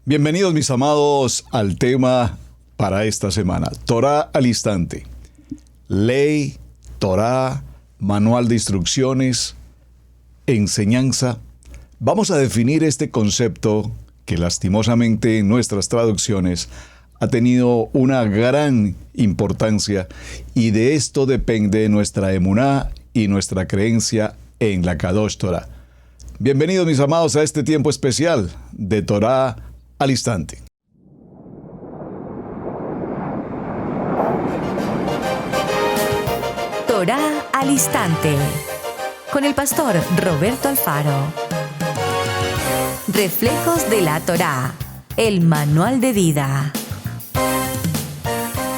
Bienvenidos mis amados al tema para esta semana, Torá al instante. Ley, Torá, manual de instrucciones, enseñanza. Vamos a definir este concepto que lastimosamente en nuestras traducciones ha tenido una gran importancia y de esto depende nuestra emuná y nuestra creencia en la Kadosh Torah. Bienvenidos mis amados a este tiempo especial de Torá al instante. Torá al instante, con el pastor Roberto Alfaro. Reflejos de la Torá, el manual de vida.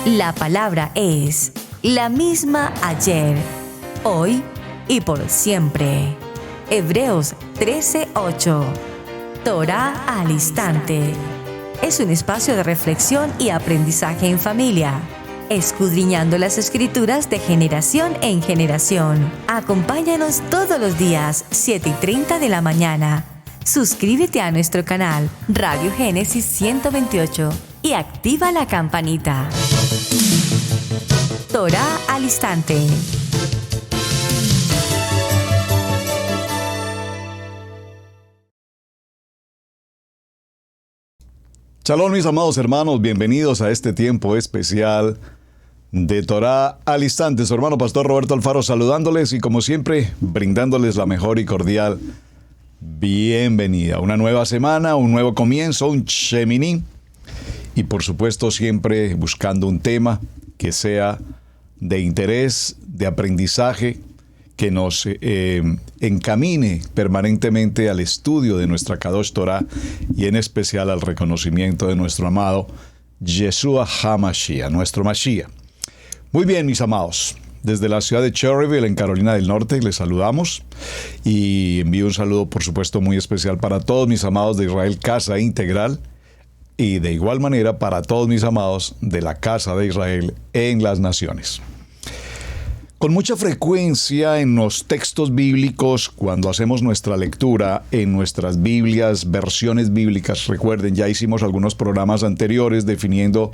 La palabra es la misma ayer, hoy y por siempre. Hebreos 13:8. Torá al instante. Es un espacio de reflexión y aprendizaje en familia, escudriñando las escrituras de generación en generación. Acompáñanos todos los días, 7:30 de la mañana. Suscríbete a nuestro canal Radio Génesis 128 y activa la campanita. Torá al instante. Shalom mis amados hermanos, bienvenidos a este tiempo especial de Torá al instante. Su hermano pastor Roberto Alfaro saludándoles y como siempre brindándoles la mejor y cordial bienvenida. Una nueva semana, un nuevo comienzo, un Shemini y por supuesto siempre buscando un tema que sea de interés, de aprendizaje, que nos encamine permanentemente al estudio de nuestra Kadosh Torah y en especial al reconocimiento de nuestro amado Yeshua HaMashiach, nuestro Mashiach. Muy bien, mis amados, desde la ciudad de Cherryville, en Carolina del Norte, les saludamos y envío un saludo, por supuesto, muy especial para todos mis amados de Israel Casa Integral y de igual manera para todos mis amados de la Casa de Israel en las Naciones. Con mucha frecuencia en los textos bíblicos, cuando hacemos nuestra lectura en nuestras Biblias, versiones bíblicas, recuerden, ya hicimos algunos programas anteriores definiendo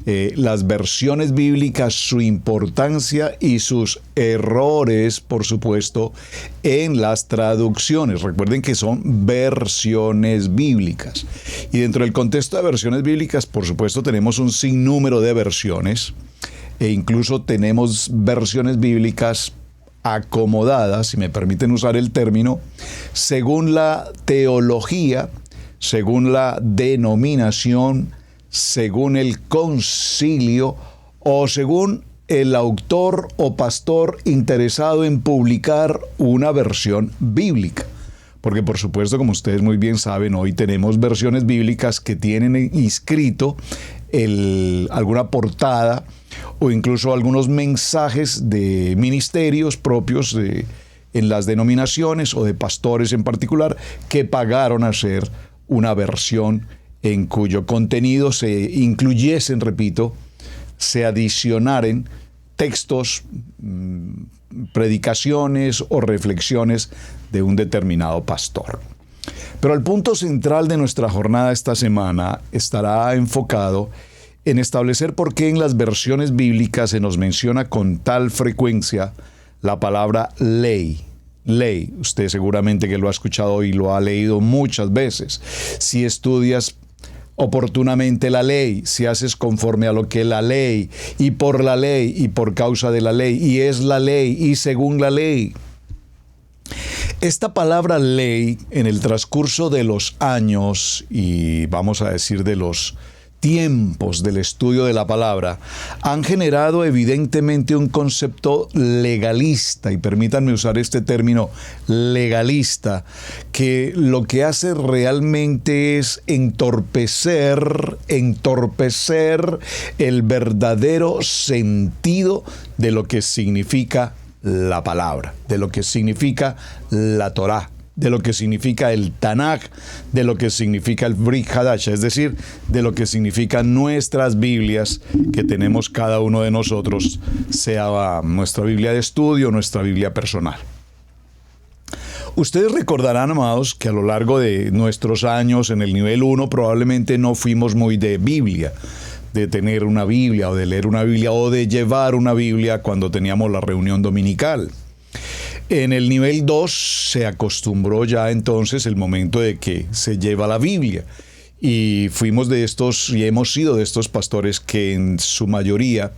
las versiones bíblicas, su importancia y sus errores, por supuesto, en las traducciones. Recuerden que son versiones bíblicas. Y dentro del contexto de versiones bíblicas, por supuesto, tenemos un sinnúmero de versiones. E incluso tenemos versiones bíblicas acomodadas, si me permiten usar el término, según la teología, según la denominación, según el concilio o según el autor o pastor interesado en publicar una versión bíblica. Porque por supuesto, como ustedes muy bien saben, hoy tenemos versiones bíblicas que tienen inscrito alguna portada o incluso algunos mensajes de ministerios propios en las denominaciones o de pastores en particular que pagaron a hacer una versión en cuyo contenido se incluyesen, repito, se adicionaren textos, predicaciones o reflexiones de un determinado pastor. Pero el punto central de nuestra jornada esta semana estará enfocado en establecer por qué en las versiones bíblicas se nos menciona con tal frecuencia la palabra ley. Ley, usted seguramente que lo ha escuchado y lo ha leído muchas veces. Si estudias oportunamente la ley, si haces conforme a lo que la ley, y por la ley, y por causa de la ley, y es la ley, y según la ley. Esta palabra ley, en el transcurso de los años, y vamos a decir de los tiempos del estudio de la palabra, han generado evidentemente un concepto legalista, y permítanme usar este término legalista, que lo que hace realmente es entorpecer el verdadero sentido de lo que significa la palabra, de lo que significa la Torá, de lo que significa el Tanaj, de lo que significa el Brit Hadash, es decir, de lo que significan nuestras Biblias que tenemos cada uno de nosotros, sea nuestra Biblia de estudio o nuestra Biblia personal. Ustedes recordarán, amados, que a lo largo de nuestros años en el nivel 1 probablemente no fuimos muy de Biblia, de tener una Biblia o de leer una Biblia o de llevar una Biblia cuando teníamos la reunión dominical. En el nivel 2 se acostumbró ya entonces el momento de que se lleva la Biblia. Y fuimos de estos y hemos sido de estos pastores que en su mayoría,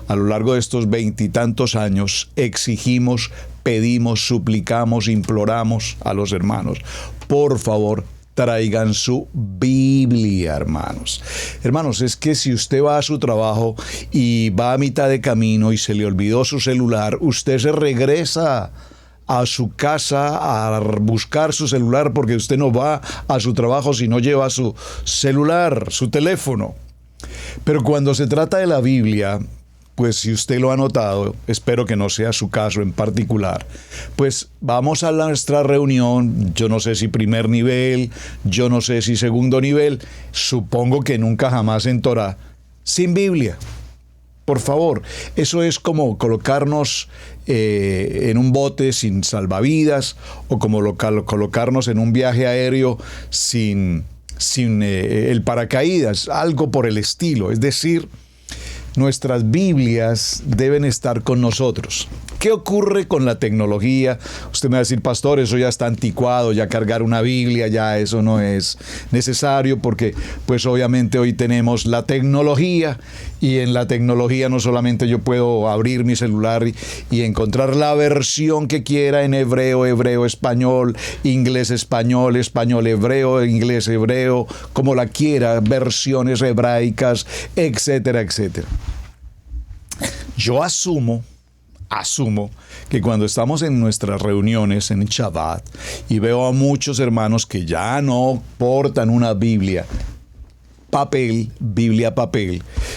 a lo largo de estos 20 y tantos años, exigimos, pedimos, suplicamos, imploramos a los hermanos, por favor, traigan su Biblia, hermanos. Hermanos, es que si usted va a su trabajo y va a mitad de camino y se le olvidó su celular, usted se regresa a su casa a buscar su celular, porque usted no va a su trabajo si no lleva su celular, su teléfono. Pero cuando se trata de la Biblia, pues si usted lo ha notado, espero que no sea su caso en particular, pues vamos a nuestra reunión, yo no sé si primer nivel, yo no sé si segundo nivel, supongo que nunca jamás en Torá, sin Biblia. Por favor, eso es como colocarnos en un bote sin salvavidas o como colocarnos en un viaje aéreo sin el paracaídas, algo por el estilo. Es decir, nuestras Biblias deben estar con nosotros. ¿Qué ocurre con la tecnología? Usted me va a decir, pastor, eso ya está anticuado, ya cargar una Biblia, ya eso no es necesario, porque pues obviamente hoy tenemos la tecnología, y en la tecnología no solamente yo puedo abrir mi celular y encontrar la versión que quiera en hebreo, hebreo, español, inglés, español, hebreo, inglés, hebreo, como la quiera, versiones hebraicas, etcétera, etcétera. Yo asumo que cuando estamos en nuestras reuniones en Shabbat y veo a muchos hermanos que ya no portan una Biblia papel,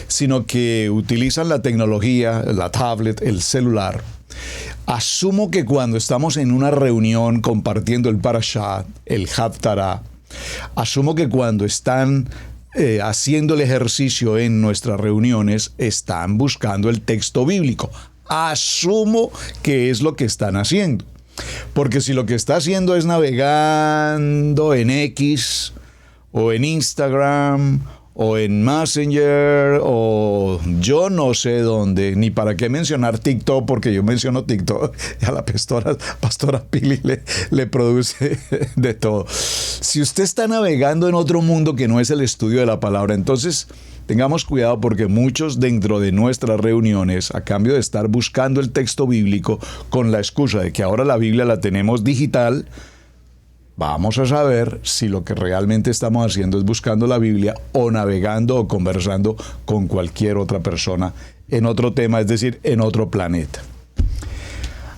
sino que utilizan la tecnología, la tablet, el celular, asumo que cuando estamos en una reunión compartiendo el Parashá, el Haftarah, asumo que cuando están haciendo el ejercicio en nuestras reuniones, están buscando el texto bíblico. Asumo que es lo que están haciendo. Porque si lo que está haciendo es navegando en X o en Instagram o en Messenger o yo no sé dónde, ni para qué mencionar TikTok, porque yo menciono TikTok y a la pastora Pili le produce de todo. Si usted está navegando en otro mundo que no es el estudio de la palabra, entonces tengamos cuidado, porque muchos dentro de nuestras reuniones, a cambio de estar buscando el texto bíblico con la excusa de que ahora la Biblia la tenemos digital, vamos a saber si lo que realmente estamos haciendo es buscando la Biblia o navegando o conversando con cualquier otra persona en otro tema, es decir, en otro planeta.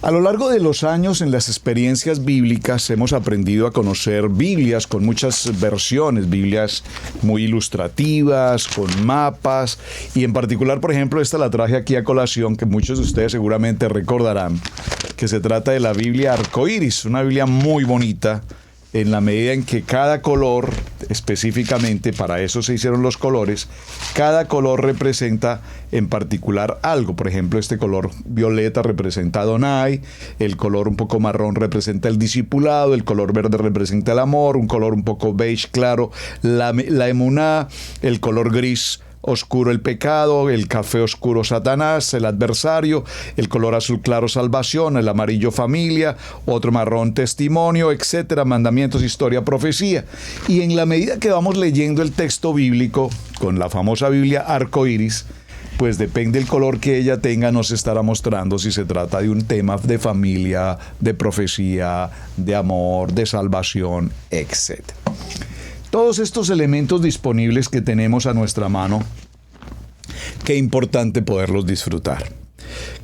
A lo largo de los años, en las experiencias bíblicas, hemos aprendido a conocer Biblias con muchas versiones, Biblias muy ilustrativas, con mapas, y en particular, por ejemplo, esta la traje aquí a colación, que muchos de ustedes seguramente recordarán, que se trata de la Biblia Arcoíris, una Biblia muy bonita, en la medida en que cada color, específicamente para eso se hicieron los colores, cada color representa en particular algo. Por ejemplo, este color violeta representa a Adonai, el color un poco marrón representa el discipulado, el color verde representa el amor, un color un poco beige claro, la emuná, el color gris oscuro el pecado, el café oscuro Satanás, el adversario, el color azul claro salvación, el amarillo familia, otro marrón testimonio, etcétera, mandamientos, historia, profecía. Y en la medida que vamos leyendo el texto bíblico con la famosa Biblia arcoíris, pues depende del color que ella tenga, nos estará mostrando si se trata de un tema de familia, de profecía, de amor, de salvación, etcétera. Todos estos elementos disponibles que tenemos a nuestra mano, qué importante poderlos disfrutar.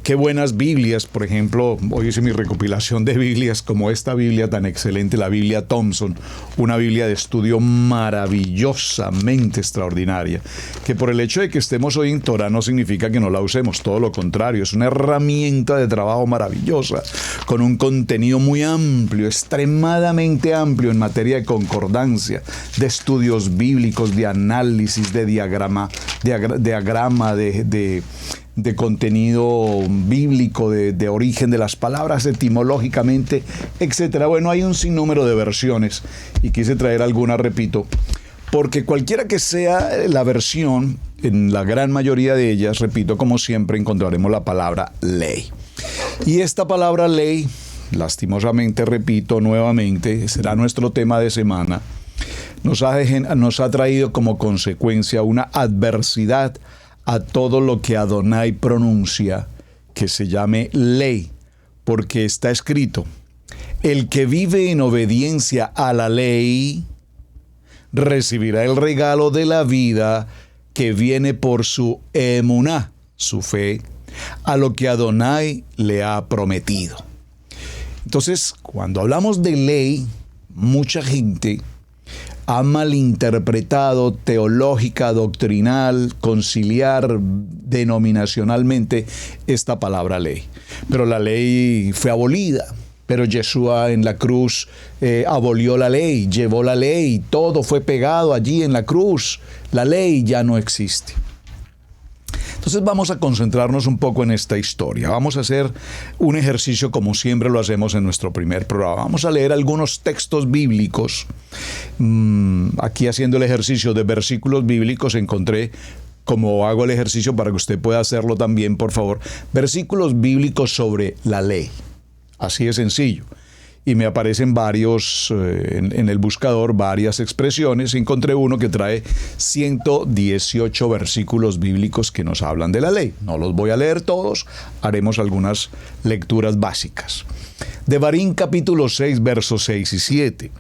Qué buenas Biblias, por ejemplo, hoy hice mi recopilación de Biblias, como esta Biblia tan excelente, la Biblia Thompson, una Biblia de estudio maravillosamente extraordinaria, que por el hecho de que estemos hoy en Torah no significa que no la usemos, todo lo contrario, es una herramienta de trabajo maravillosa, con un contenido muy amplio, extremadamente amplio en materia de concordancia, de estudios bíblicos, de análisis, de diagrama, de de contenido bíblico, de origen de las palabras etimológicamente, etcétera. Bueno, hay un sinnúmero de versiones y quise traer algunas, repito, porque cualquiera que sea la versión, en la gran mayoría de ellas, repito, como siempre, encontraremos la palabra ley. Y esta palabra ley, lastimosamente, repito nuevamente, será nuestro tema de semana, nos ha traído como consecuencia una adversidad a todo lo que Adonai pronuncia, que se llame ley, porque está escrito: el que vive en obediencia a la ley recibirá el regalo de la vida que viene por su emuná, su fe, a lo que Adonai le ha prometido. Entonces, cuando hablamos de ley, mucha gente ha malinterpretado teológica, doctrinal, conciliar, denominacionalmente esta palabra ley. Pero la ley fue abolida. Pero Yeshua en la cruz abolió la ley, llevó la ley, todo fue pegado allí en la cruz. La ley ya no existe. Entonces vamos a concentrarnos un poco en esta historia. Vamos a hacer un ejercicio como siempre lo hacemos en nuestro primer programa. Vamos a leer algunos textos bíblicos. Aquí haciendo el ejercicio de versículos bíblicos encontré, como hago el ejercicio para que usted pueda hacerlo también, por favor, versículos bíblicos sobre la ley. Así de sencillo. Y me aparecen varios, en el buscador, varias expresiones. Encontré uno que trae 118 versículos bíblicos que nos hablan de la ley. No los voy a leer todos, haremos algunas lecturas básicas. Devarim capítulo 6, versos 6 y 7.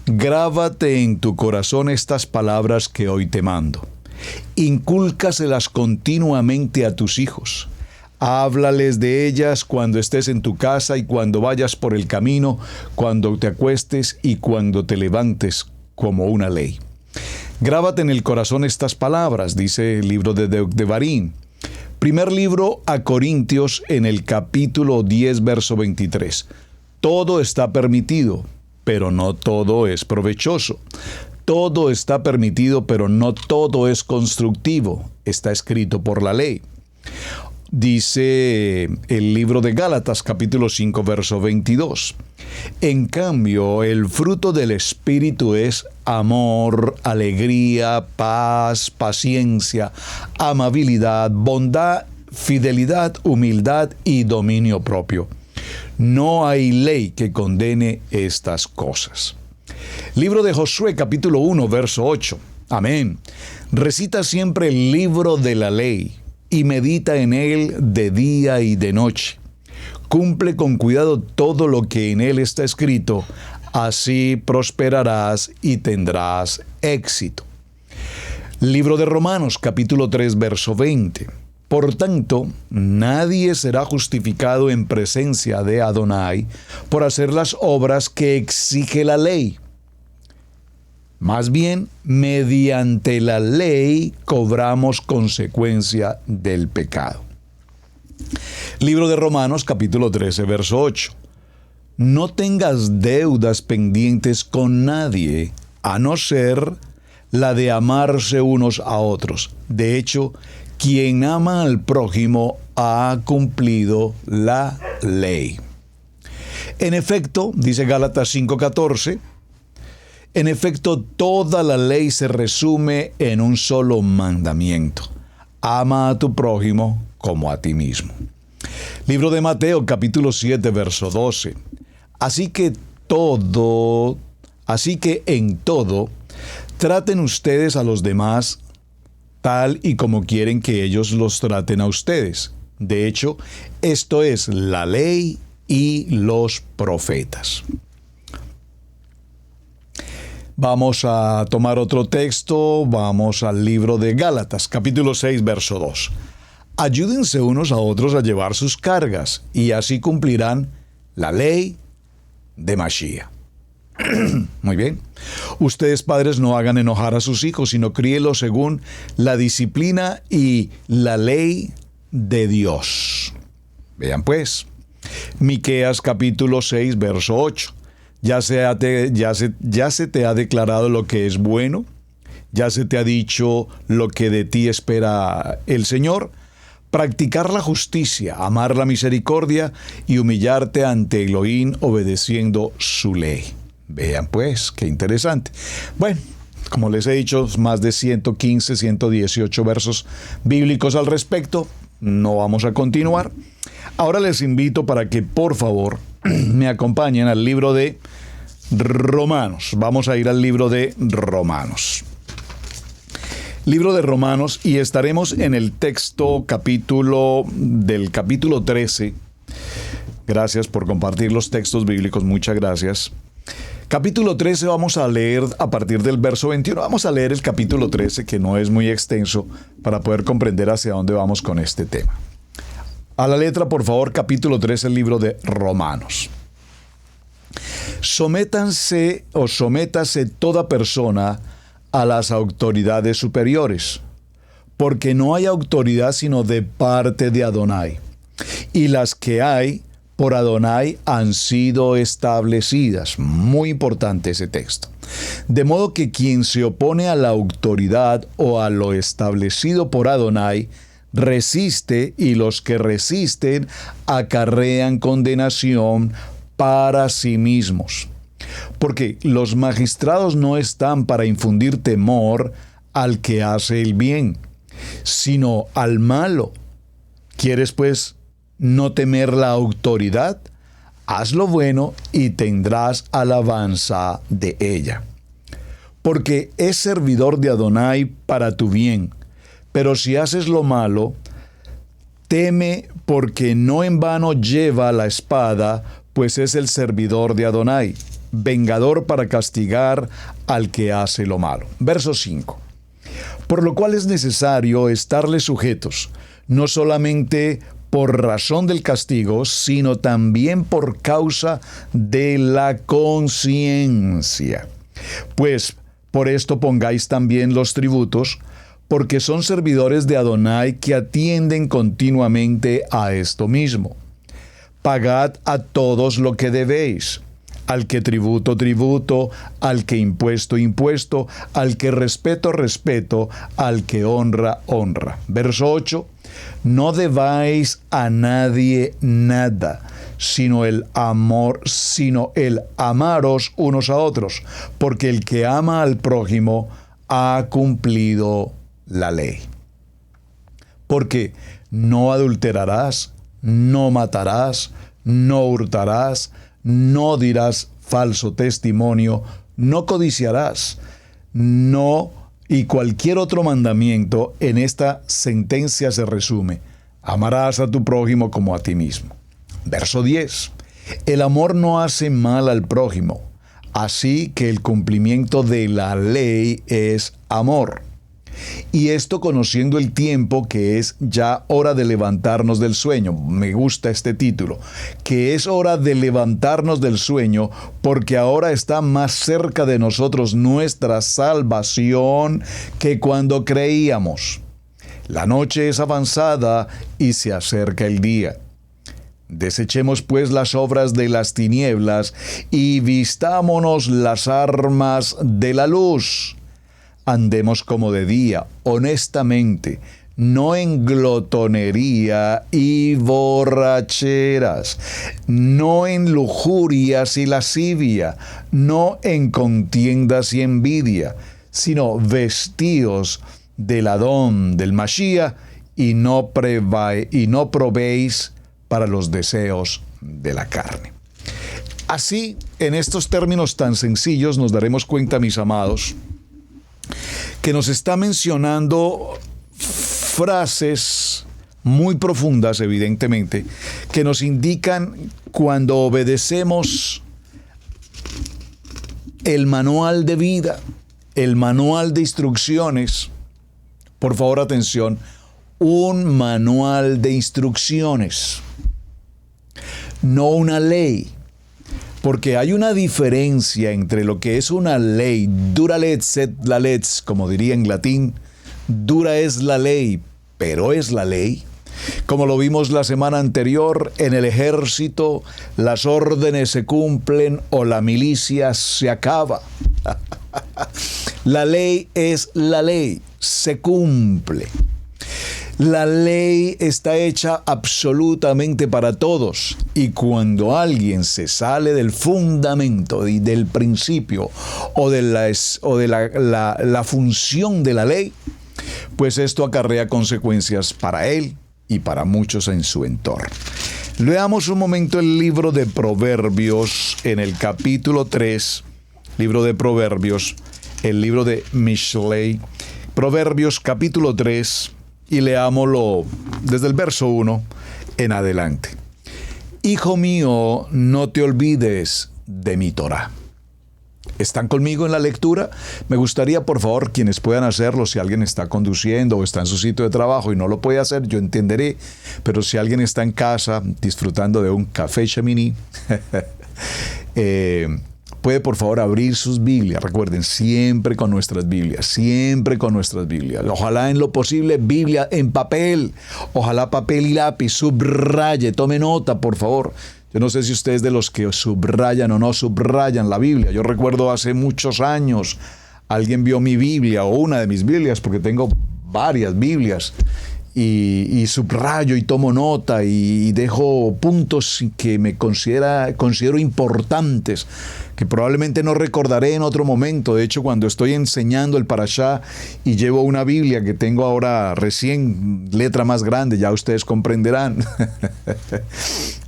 Grábate en tu corazón estas palabras que hoy te mando. Incúlcaselas continuamente a tus hijos. Háblales de ellas cuando estés en tu casa y cuando vayas por el camino, cuando te acuestes y cuando te levantes, como una ley. Grábate en el corazón estas palabras, dice el libro de Devarim. Primer libro a Corintios, en el capítulo 10, verso 23. Todo está permitido, pero no todo es provechoso. Todo está permitido, pero no todo es constructivo. Está escrito por la ley. Dice el libro de Gálatas, capítulo 5, verso 22. En cambio, el fruto del Espíritu es amor, alegría, paz, paciencia, amabilidad, bondad, fidelidad, humildad y dominio propio. No hay ley que condene estas cosas. Libro de Josué, capítulo 1, verso 8. Amén. Recita siempre el libro de la ley y medita en él de día y de noche. Cumple con cuidado todo lo que en él está escrito, así prosperarás y tendrás éxito. Libro de Romanos, capítulo 3, verso 20. Por tanto, nadie será justificado en presencia de Adonai por hacer las obras que exige la ley. Más bien, mediante la ley cobramos consecuencia del pecado. Libro de Romanos, capítulo 13, verso 8. No tengas deudas pendientes con nadie, a no ser la de amarse unos a otros. De hecho, quien ama al prójimo ha cumplido la ley. En efecto, dice Gálatas 5:14, en efecto, toda la ley se resume en un solo mandamiento: ama a tu prójimo como a ti mismo. Libro de Mateo, capítulo 7, verso 12. Así que en todo, traten ustedes a los demás tal y como quieren que ellos los traten a ustedes. De hecho, esto es la ley y los profetas. Vamos a tomar otro texto, vamos al libro de Gálatas, capítulo 6, verso 2. Ayúdense unos a otros a llevar sus cargas, y así cumplirán la ley de Mashiach. Muy bien. Ustedes, padres, no hagan enojar a sus hijos, sino críelos según la disciplina y la ley de Dios. Vean pues, Miqueas capítulo 6, verso 8. Ya se te ha declarado lo que es bueno, ya se te ha dicho lo que de ti espera el Señor, practicar la justicia, amar la misericordia y humillarte ante Elohim obedeciendo su ley. Vean pues, qué interesante. Bueno, como les he dicho, más de 115, 118 versos bíblicos al respecto. No vamos a continuar. Ahora les invito para que por favor me acompañen al libro de Romanos. Vamos a ir al libro de Romanos. Libro de Romanos, y estaremos en el texto capítulo 13. Gracias por compartir los textos bíblicos, muchas gracias. Capítulo 13 vamos a leer a partir del verso 21. Vamos a leer el capítulo 13, que no es muy extenso, para poder comprender hacia dónde vamos con este tema. A la letra, por favor, capítulo 13, el libro de Romanos. Sométase toda persona a las autoridades superiores, porque no hay autoridad sino de parte de Adonai, y las que hay por Adonai han sido establecidas. Muy importante ese texto. De modo que quien se opone a la autoridad o a lo establecido por Adonai, resiste, y los que resisten acarrean condenación para sí mismos. Porque los magistrados no están para infundir temor al que hace el bien, sino al malo. ¿Quieres pues no temer la autoridad? Haz lo bueno y tendrás alabanza de ella. Porque es servidor de Adonai para tu bien. Pero si haces lo malo, teme, porque no en vano lleva la espada, pues es el servidor de Adonai, vengador para castigar al que hace lo malo. Verso 5. Por lo cual es necesario estarles sujetos, no solamente por razón del castigo, sino también por causa de la conciencia. Pues por esto pongáis también los tributos, porque son servidores de Adonai que atienden continuamente a esto mismo. Pagad a todos lo que debéis, al que tributo, tributo, al que impuesto, impuesto, al que respeto, respeto, al que honra, honra. Verso 8. No debáis a nadie nada, sino el amaros unos a otros, porque el que ama al prójimo ha cumplido la ley. Porque no adulterarás, no matarás, no hurtarás, no dirás falso testimonio, no codiciarás, no, y cualquier otro mandamiento en esta sentencia se resume: amarás a tu prójimo como a ti mismo. Verso 10. El amor no hace mal al prójimo, así que el cumplimiento de la ley es amor. Y esto conociendo el tiempo, que es ya hora de levantarnos del sueño. Me gusta este título, que es hora de levantarnos del sueño, porque ahora está más cerca de nosotros nuestra salvación que cuando creíamos. La noche es avanzada y se acerca el día. Desechemos pues las obras de las tinieblas y vistámonos las armas de la luz. Andemos como de día, honestamente, no en glotonería y borracheras, no en lujurias y lascivia, no en contiendas y envidia, sino vestíos del Adón, del Mashiach, y no probéis para los deseos de la carne. Así, en estos términos tan sencillos, nos daremos cuenta, mis amados, que nos está mencionando frases muy profundas, evidentemente, que nos indican cuando obedecemos el manual de vida, el manual de instrucciones. Por favor, atención, un manual de instrucciones, no una ley. Porque hay una diferencia entre lo que es una ley, dura lex et la lex, como diría en latín. Dura es la ley, pero es la ley. Como lo vimos la semana anterior, en el ejército las órdenes se cumplen o la milicia se acaba. La ley es la ley, se cumple. La ley está hecha absolutamente para todos. Y cuando alguien se sale del fundamento y del principio o de la función de la ley, pues esto acarrea consecuencias para él y para muchos en su entorno. Leamos un momento el libro de Proverbios en el capítulo 3, libro de Proverbios, el libro de Mishlei, Proverbios capítulo 3, y leámoslo desde el verso 1 en adelante. Hijo mío, no te olvides de mi Torá. ¿Están conmigo en la lectura? Me gustaría, por favor, quienes puedan hacerlo, si alguien está conduciendo o está en su sitio de trabajo y no lo puede hacer, yo entenderé, pero si alguien está en casa disfrutando de un café Chamini, puede por favor abrir sus Biblias. Recuerden, siempre con nuestras Biblias, siempre con nuestras Biblias. Ojalá en lo posible Biblia en papel, ojalá papel y lápiz, subraye, tome nota, por favor. Yo no sé si ustedes de los que subrayan o no subrayan la Biblia. Yo recuerdo hace muchos años, alguien vio mi Biblia o una de mis Biblias, porque tengo varias Biblias, y subrayo y tomo nota y dejo puntos que me considero importantes, que probablemente no recordaré en otro momento. De hecho, cuando estoy enseñando el Parashá y llevo una Biblia que tengo ahora recién, letra más grande, ya ustedes comprenderán,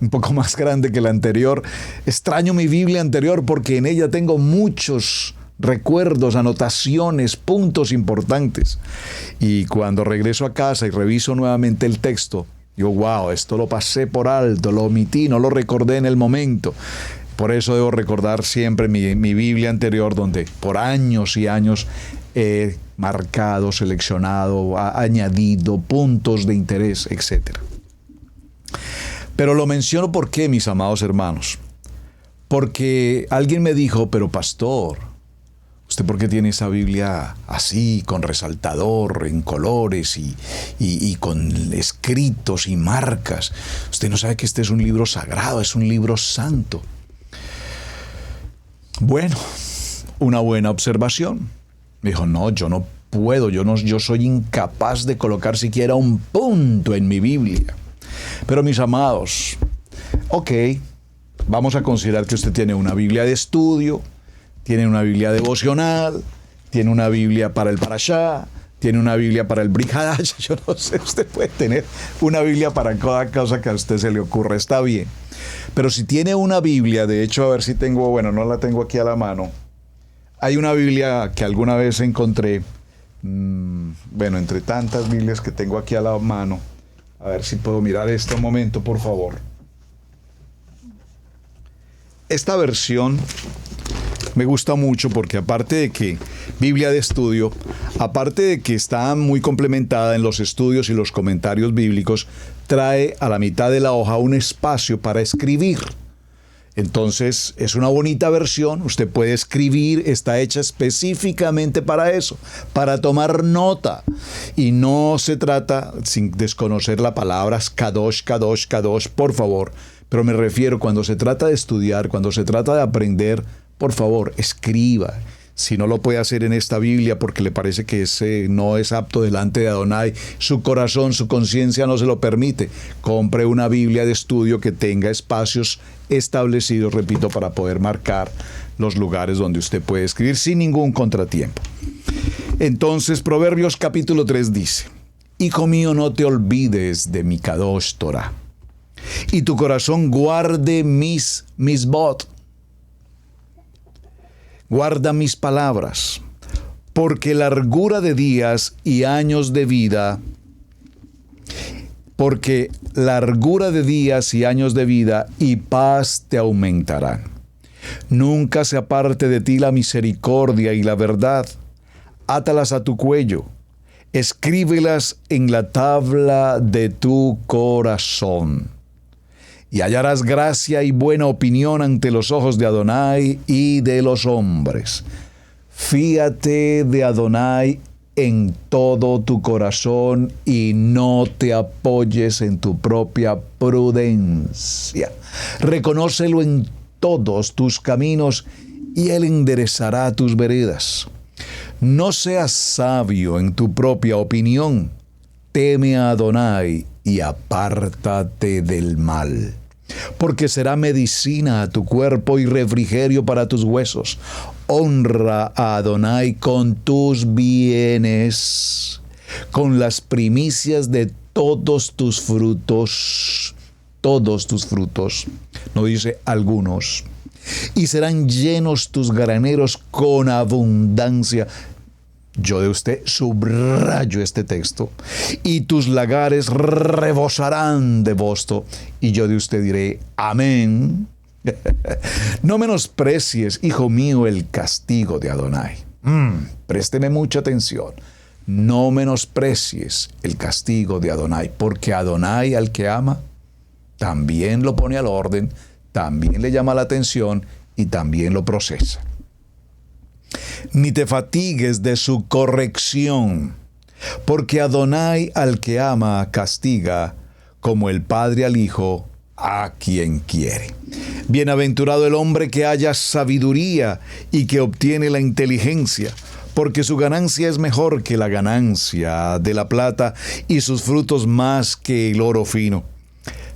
un poco más grande que la anterior, extraño mi Biblia anterior porque en ella tengo muchos recuerdos, anotaciones, puntos importantes. Y cuando regreso a casa y reviso nuevamente el texto, digo, wow, esto lo pasé por alto, lo omití, no lo recordé en el momento. Por eso debo recordar siempre mi Biblia anterior, donde por años y años he marcado, seleccionado, añadido puntos de interés, etc. Pero lo menciono ¿por qué, mis amados hermanos? Porque alguien me dijo, pero pastor, ¿usted por qué tiene esa Biblia así, con resaltador, en colores y con escritos y marcas? Usted no sabe que este es un libro sagrado, es un libro santo. Bueno, una buena observación. Me dijo, no, yo no puedo, yo soy incapaz de colocar siquiera un punto en mi Biblia. Pero mis amados, ok, vamos a considerar que usted tiene una Biblia de estudio, tiene una Biblia devocional, tiene una Biblia para el Parashá, tiene una Biblia para el Brit Hadash. Yo no sé, usted puede tener una Biblia para cada cosa que a usted se le ocurra, está bien. Pero si tiene una Biblia, de hecho, a ver si tengo, bueno, no la tengo aquí a la mano. Hay una Biblia que alguna vez encontré, bueno, entre tantas Biblias que tengo aquí a la mano. A ver si puedo mirar esto un momento, por favor. Esta versión me gusta mucho porque aparte de que Biblia de estudio, aparte de que está muy complementada en los estudios y los comentarios bíblicos, trae a la mitad de la hoja un espacio para escribir. Entonces es una bonita versión, usted puede escribir, está hecha específicamente para eso, para tomar nota. Y no se trata, sin desconocer la palabra Kadosh, Kadosh, Kadosh, por favor, pero me refiero cuando se trata de estudiar, cuando se trata de aprender, por favor, escriba. Si no lo puede hacer en esta Biblia porque le parece que ese no es apto delante de Adonai, su corazón, su conciencia no se lo permite, compre una Biblia de estudio que tenga espacios establecidos, repito, para poder marcar los lugares donde usted puede escribir sin ningún contratiempo. Entonces, Proverbios capítulo 3 dice, Hijo mío, no te olvides de mi Kadosh Torah, y tu corazón guarde mis misbot. Guarda mis palabras, porque largura de días y años de vida, y paz te aumentarán. Nunca se aparte de ti la misericordia y la verdad. Átalas a tu cuello, escríbelas en la tabla de tu corazón. Y hallarás gracia y buena opinión ante los ojos de Adonai y de los hombres. Fíate de Adonai en todo tu corazón y no te apoyes en tu propia prudencia. Reconócelo en todos tus caminos y Él enderezará tus veredas. No seas sabio en tu propia opinión. teme a Adonai y apártate del mal, porque será medicina a tu cuerpo y refrigerio para tus huesos. Honra a Adonai con tus bienes, con las primicias de todos tus frutos, no dice algunos, y serán llenos tus graneros con abundancia. Yo de usted subrayo este texto. Y tus lagares rebosarán de mosto. Y yo de usted diré, amén. No menosprecies, hijo mío, el castigo de Adonai. Présteme mucha atención. No menosprecies el castigo de Adonai, porque Adonai al que ama, también lo pone al orden, también le llama la atención y también lo procesa. Ni te fatigues de su corrección, porque Adonai al que ama castiga, como el padre al hijo, a quien quiere. Bienaventurado el hombre que haya sabiduría y que obtiene la inteligencia, porque su ganancia es mejor que la ganancia de la plata y sus frutos más que el oro fino.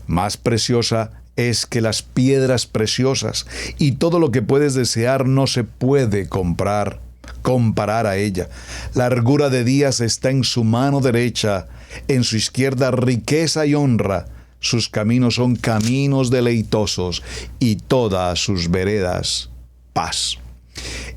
Más preciosa es que las piedras preciosas, y todo lo que puedes desear no se puede comparar a ella. Largura de días está en su mano derecha, en su izquierda riqueza y honra. Sus caminos son caminos deleitosos, y todas sus veredas paz.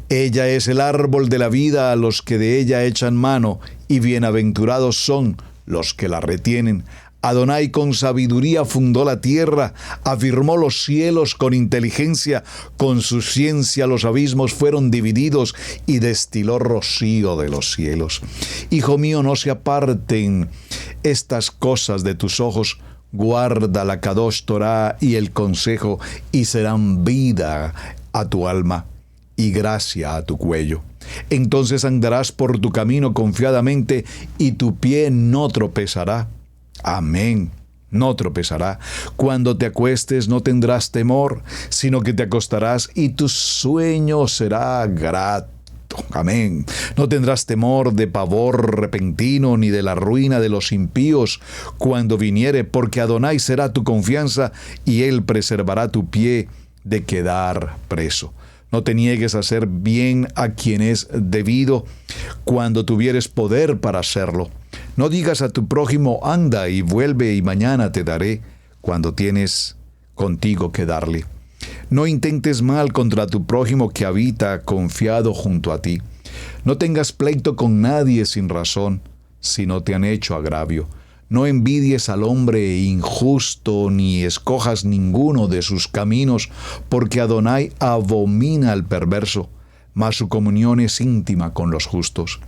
Ella es el árbol de la vida a los que de ella echan mano, y bienaventurados son los que la retienen. Adonai con sabiduría fundó la tierra, afirmó los cielos con inteligencia, con su ciencia los abismos fueron divididos y destiló rocío de los cielos. Hijo mío, no se aparten estas cosas de tus ojos, guarda la Kadosh Torah y el consejo, y serán vida a tu alma y gracia a tu cuello. Entonces andarás por tu camino confiadamente, y tu pie no tropezará. Amén. No tropezará. Cuando te acuestes no tendrás temor, sino que te acostarás y tu sueño será grato. Amén. No tendrás temor de pavor repentino, ni de la ruina de los impíos cuando viniere, porque Adonai será tu confianza, y Él preservará tu pie de quedar preso. No te niegues a hacer bien a quien es debido cuando tuvieres poder para hacerlo. No digas a tu prójimo, anda y vuelve y mañana te daré, cuando tienes contigo que darle. No intentes mal contra tu prójimo que habita confiado junto a ti. No tengas pleito con nadie sin razón, si no te han hecho agravio. No envidies al hombre injusto, ni escojas ninguno de sus caminos, porque Adonai abomina al perverso, mas su comunión es íntima con los justos.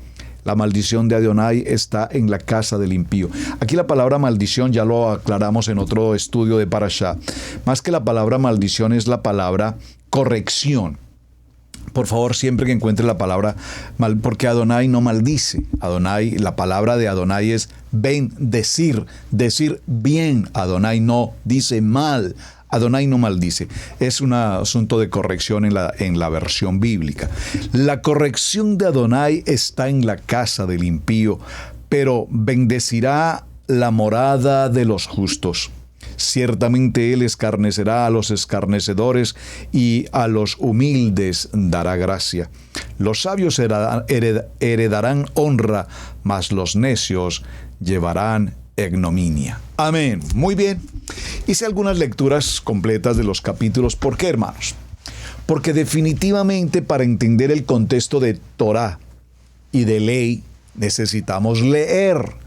La maldición de Adonai está en la casa del impío. Aquí la palabra maldición ya lo aclaramos en otro estudio de Parashá. Más que la palabra maldición es la palabra corrección. Por favor, siempre que encuentre la palabra mal, porque Adonai no maldice. Adonai, la palabra de Adonai es bendecir, decir bien. Adonai no dice mal. Adonai no maldice. Es un asunto de corrección en la versión bíblica. La corrección de Adonai está en la casa del impío, pero bendecirá la morada de los justos. Ciertamente Él escarnecerá a los escarnecedores y a los humildes dará gracia. Los sabios heredarán honra, mas los necios llevarán ignominia. Amén. Muy bien. Hice algunas lecturas completas de los capítulos. ¿Por qué, hermanos? Porque definitivamente para entender el contexto de Torah y de ley necesitamos leer.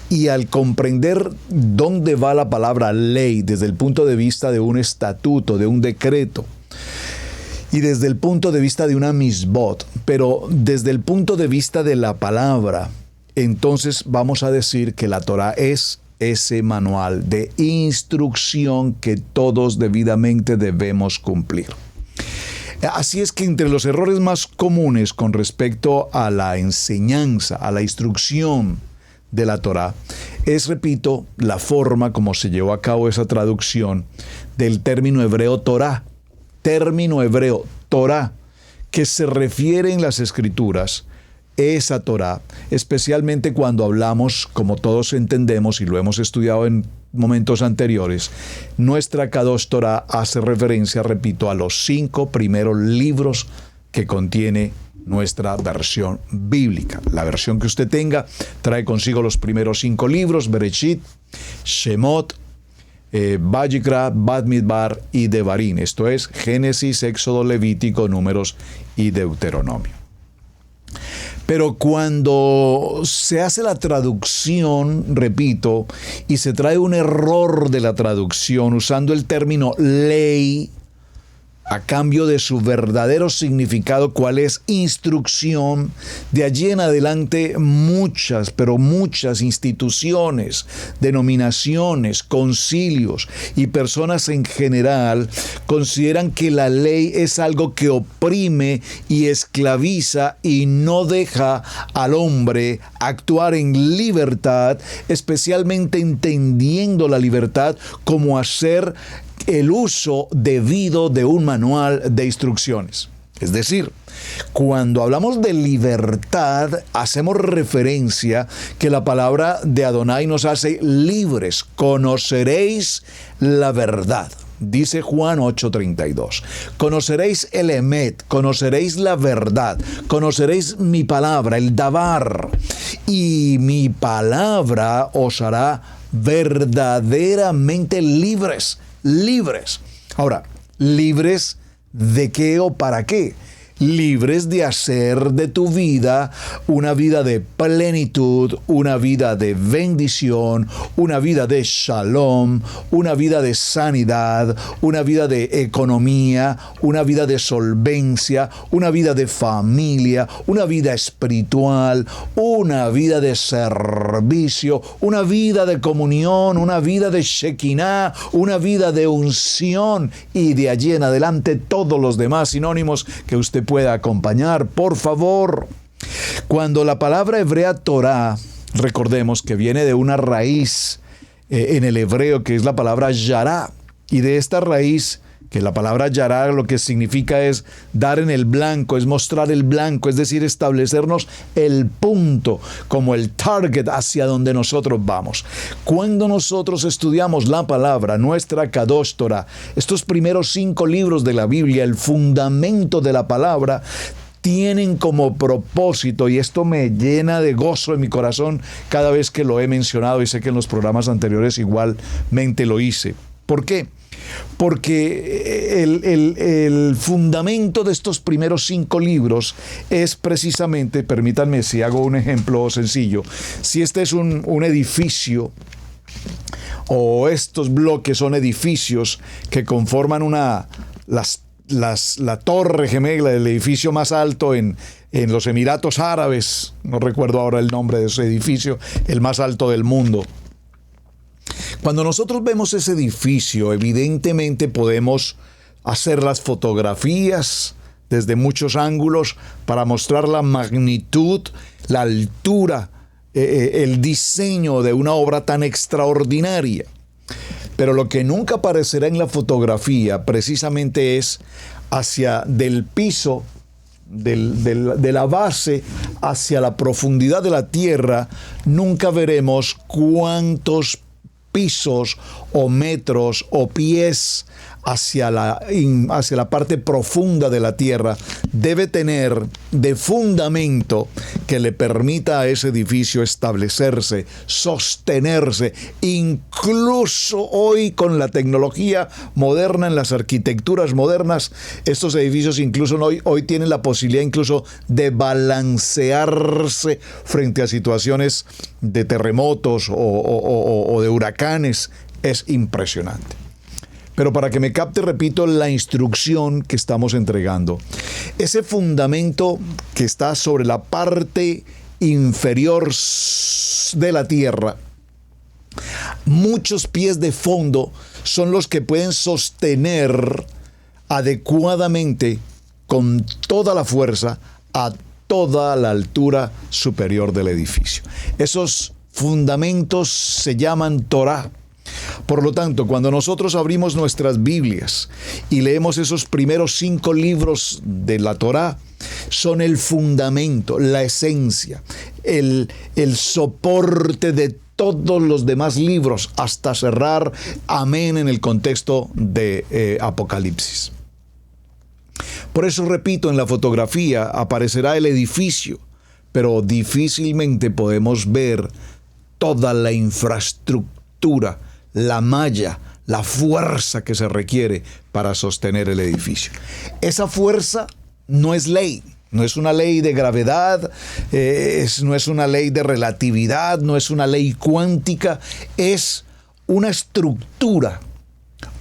Y al comprender dónde va la palabra ley desde el punto de vista de un estatuto, de un decreto, y desde el punto de vista de una misbot, pero desde el punto de vista de la palabra, entonces vamos a decir que la Torah es ese manual de instrucción que todos debidamente debemos cumplir. Así es que entre los errores más comunes con respecto a la enseñanza, a la instrucción de la Torah, es, repito, la forma como se llevó a cabo esa traducción del término hebreo Torah, que se refiere en las Escrituras esa Torá, especialmente cuando hablamos, como todos entendemos y lo hemos estudiado en momentos anteriores, nuestra Kadosh Torá hace referencia, repito, a los 5 primeros libros que contiene nuestra versión bíblica. La versión que usted tenga trae consigo los primeros 5 libros: Bereshit, Shemot, Vayikra, Bamidbar y Devarim. Esto es Génesis, Éxodo, Levítico, Números y Deuteronomio. Pero cuando se hace la traducción, repito, y se trae un error de la traducción usando el término ley a cambio de su verdadero significado, cuál es instrucción, de allí en adelante muchas, pero muchas instituciones, denominaciones, concilios y personas en general consideran que la ley es algo que oprime y esclaviza y no deja al hombre actuar en libertad, especialmente entendiendo la libertad como hacer el uso debido de un manual de instrucciones. Es decir, cuando hablamos de libertad, hacemos referencia que la palabra de Adonai nos hace libres. Conoceréis la verdad. Dice Juan 8:32. Conoceréis el emet, conoceréis la verdad, conoceréis mi palabra, el davar, y mi palabra os hará verdaderamente libres. Libres. Ahora, ¿libres de qué o para qué? Libres de hacer de tu vida una vida de plenitud, una vida de bendición, una vida de shalom, una vida de sanidad, una vida de economía, una vida de solvencia, una vida de familia, una vida espiritual, una vida de servicio, una vida de comunión, una vida de Shekinah, una vida de unción, y de allí en adelante todos los demás sinónimos que usted pueda acompañar, por favor. Cuando la palabra hebrea Torah, recordemos que viene de una raíz en el hebreo que es la palabra yará, y de esta raíz, que la palabra yará lo que significa es dar en el blanco, es mostrar el blanco, es decir, establecernos el punto como el target hacia donde nosotros vamos. Cuando nosotros estudiamos la palabra, nuestra Kadosh Torah, estos primeros 5 libros de la Biblia, el fundamento de la palabra, tienen como propósito, y esto me llena de gozo en mi corazón cada vez que lo he mencionado, y sé que en los programas anteriores igualmente lo hice. ¿Por qué? Porque el fundamento de estos primeros 5 libros es precisamente, permítanme si hago un ejemplo sencillo, si este es un edificio, o estos bloques son edificios que conforman la torre gemela del edificio más alto en los Emiratos Árabes, no recuerdo ahora el nombre de ese edificio, el más alto del mundo. Cuando nosotros vemos ese edificio, evidentemente podemos hacer las fotografías desde muchos ángulos para mostrar la magnitud, la altura, el diseño de una obra tan extraordinaria. Pero lo que nunca aparecerá en la fotografía precisamente es hacia del piso, de la base hacia la profundidad de la tierra, nunca veremos cuántos pisos o metros o pies hacia la parte profunda de la tierra debe tener de fundamento que le permita a ese edificio establecerse, sostenerse. Incluso hoy con la tecnología moderna, en las arquitecturas modernas, estos edificios incluso hoy tienen la posibilidad incluso de balancearse frente a situaciones de terremotos o de huracanes. Es impresionante. Pero para que me capte, repito, la instrucción que estamos entregando. Ese fundamento que está sobre la parte inferior de la tierra, muchos pies de fondo son los que pueden sostener adecuadamente, con toda la fuerza, a toda la altura superior del edificio. Esos fundamentos se llaman Torah. Por lo tanto, cuando nosotros abrimos nuestras Biblias y leemos esos primeros 5 libros de la Torá, son el fundamento, la esencia, el soporte de todos los demás libros hasta cerrar amén en el contexto de Apocalipsis. Por eso repito, en la fotografía aparecerá el edificio, pero difícilmente podemos ver toda la infraestructura, la malla, la fuerza que se requiere para sostener el edificio. Esa fuerza no es ley. No es una ley de gravedad, no es una ley de relatividad, no es una ley cuántica, es una estructura,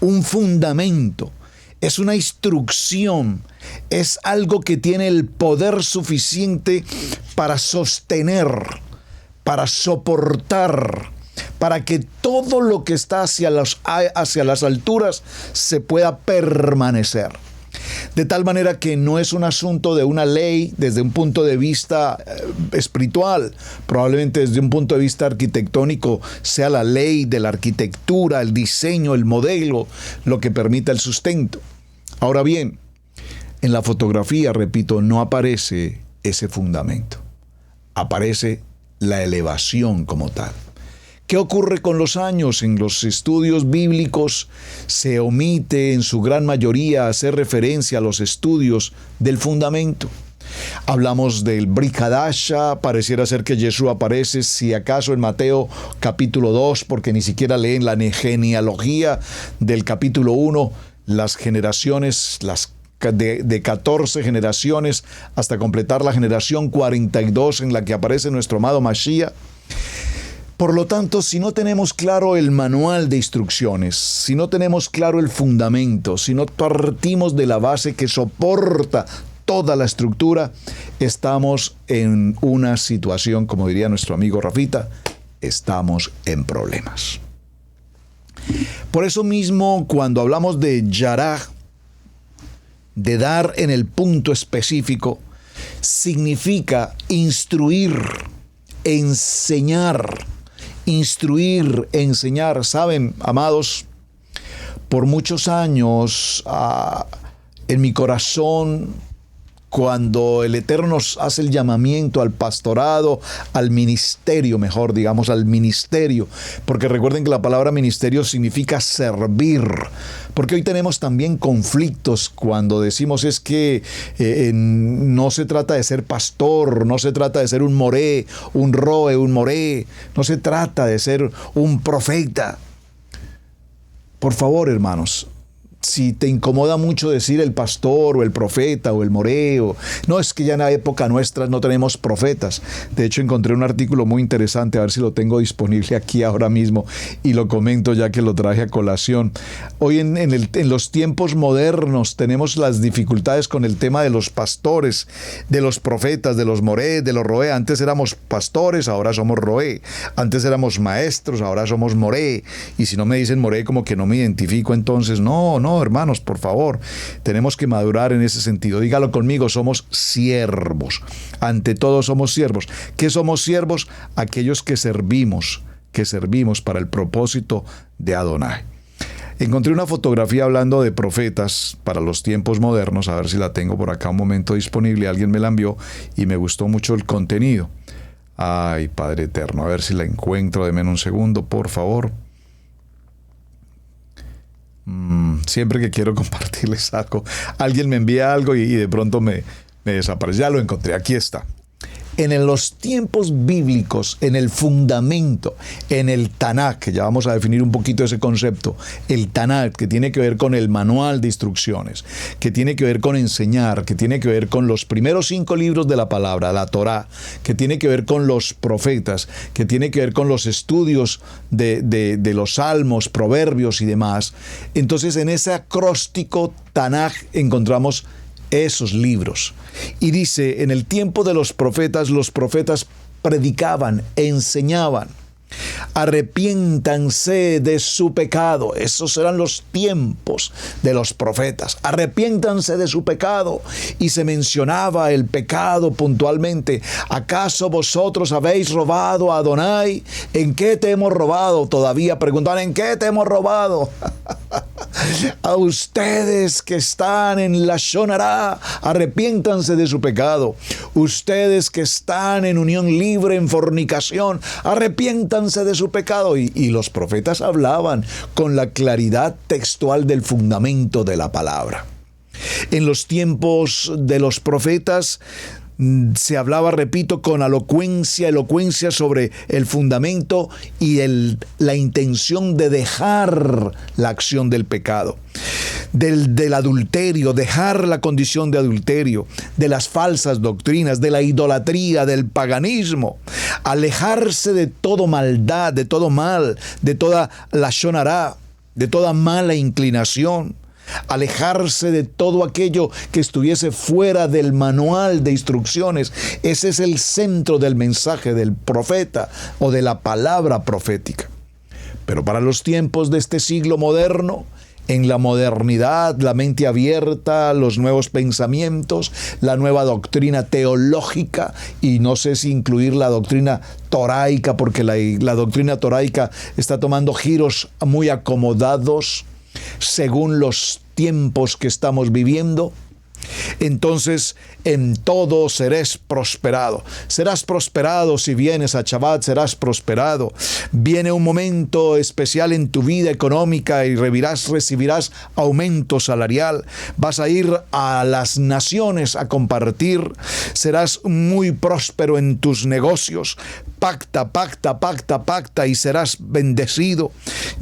un fundamento, es una instrucción, es algo que tiene el poder suficiente para sostener, para soportar, para que todo lo que está hacia las alturas se pueda permanecer. De tal manera que no es un asunto de una ley desde un punto de vista espiritual, probablemente desde un punto de vista arquitectónico sea la ley de la arquitectura, el diseño, el modelo, lo que permita el sustento. Ahora bien, en la fotografía, repito, no aparece ese fundamento, aparece la elevación como tal. ¿Qué ocurre con los años? En los estudios bíblicos se omite en su gran mayoría hacer referencia a los estudios del fundamento. Hablamos del Brit Hadasha, pareciera ser que Jesús aparece si acaso en Mateo capítulo 2, porque ni siquiera leen la genealogía del capítulo 1, las generaciones, de 14 generaciones hasta completar la generación 42 en la que aparece nuestro amado Mashiach. Por lo tanto, si no tenemos claro el manual de instrucciones, si no tenemos claro el fundamento, si no partimos de la base que soporta toda la estructura, estamos en una situación, como diría nuestro amigo Rafita, estamos en problemas. Por eso mismo, cuando hablamos de yaraj, de dar en el punto específico, significa instruir, enseñar. Instruir, enseñar. Saben, amados, por muchos años en mi corazón, cuando el Eterno nos hace el llamamiento al pastorado, al ministerio, mejor digamos, al ministerio, porque recuerden que la palabra ministerio significa servir, porque hoy tenemos también conflictos cuando decimos es que no se trata de ser pastor, no se trata de ser un moré, un roe, un moré, no se trata de ser un profeta. Por favor, hermanos, si te incomoda mucho decir el pastor o el profeta o el moreo, no, es que ya en la época nuestra no tenemos profetas. De hecho, encontré un artículo muy interesante, a ver si lo tengo disponible aquí ahora mismo y lo comento ya que lo traje a colación. Hoy en los tiempos modernos tenemos las dificultades con el tema de los pastores, de los profetas, de los moré, de los roé. Antes éramos pastores, ahora somos roé. Antes éramos maestros, ahora somos moré. Y si no me dicen moré, como que no me identifico, entonces no, hermanos, por favor, tenemos que madurar en ese sentido. Dígalo conmigo, somos siervos. Ante todo somos siervos. ¿Qué somos siervos? Aquellos que servimos para el propósito de Adonai. Encontré una fotografía hablando de profetas para los tiempos modernos, a ver si la tengo por acá un momento disponible, alguien me la envió y me gustó mucho el contenido. Ay, Padre Eterno, a ver si la encuentro, denme un segundo, por favor. Siempre que quiero compartirles algo, alguien me envía algo y de pronto me desaparece. Ya lo encontré, aquí está. En los tiempos bíblicos, en el fundamento, en el Tanakh, que ya vamos a definir un poquito ese concepto, el Tanakh, que tiene que ver con el manual de instrucciones, que tiene que ver con enseñar, que tiene que ver con los primeros 5 libros de la palabra, la Torá, que tiene que ver con los profetas, que tiene que ver con los estudios de los salmos, proverbios y demás. Entonces, en ese acróstico Tanakh encontramos esos libros. Y dice, en el tiempo de los profetas predicaban, enseñaban. Arrepiéntanse de su pecado. Esos eran los tiempos de los profetas. Arrepiéntanse de su pecado. Y se mencionaba el pecado puntualmente. ¿Acaso vosotros habéis robado a Adonai? ¿En qué te hemos robado? Todavía preguntan, ¿en qué te hemos robado? A ustedes que están en la Shonará, arrepiéntanse de su pecado. Ustedes que están en unión libre, en fornicación, arrepiéntanse de su pecado. Y los profetas hablaban con la claridad textual del fundamento de la palabra. En los tiempos de los profetas se hablaba, repito, con elocuencia sobre el fundamento y la intención de dejar la acción del pecado, del adulterio, dejar la condición de adulterio, de las falsas doctrinas, de la idolatría, del paganismo, alejarse de toda maldad, de todo mal, de toda la shonará, de toda mala inclinación. Alejarse de todo aquello que estuviese fuera del manual de instrucciones. Ese es el centro del mensaje del profeta o de la palabra profética. Pero para los tiempos de este siglo moderno, en la modernidad, la mente abierta, los nuevos pensamientos, la nueva doctrina teológica, y no sé si incluir la doctrina toraica, porque la doctrina toraica está tomando giros muy acomodados según los tiempos que estamos viviendo. Entonces, en todo serás prosperado. Serás prosperado si vienes a Shabbat, serás prosperado. Viene un momento especial en tu vida económica y recibirás aumento salarial. Vas a ir a las naciones a compartir. Serás muy próspero en tus negocios. Pacta y serás bendecido.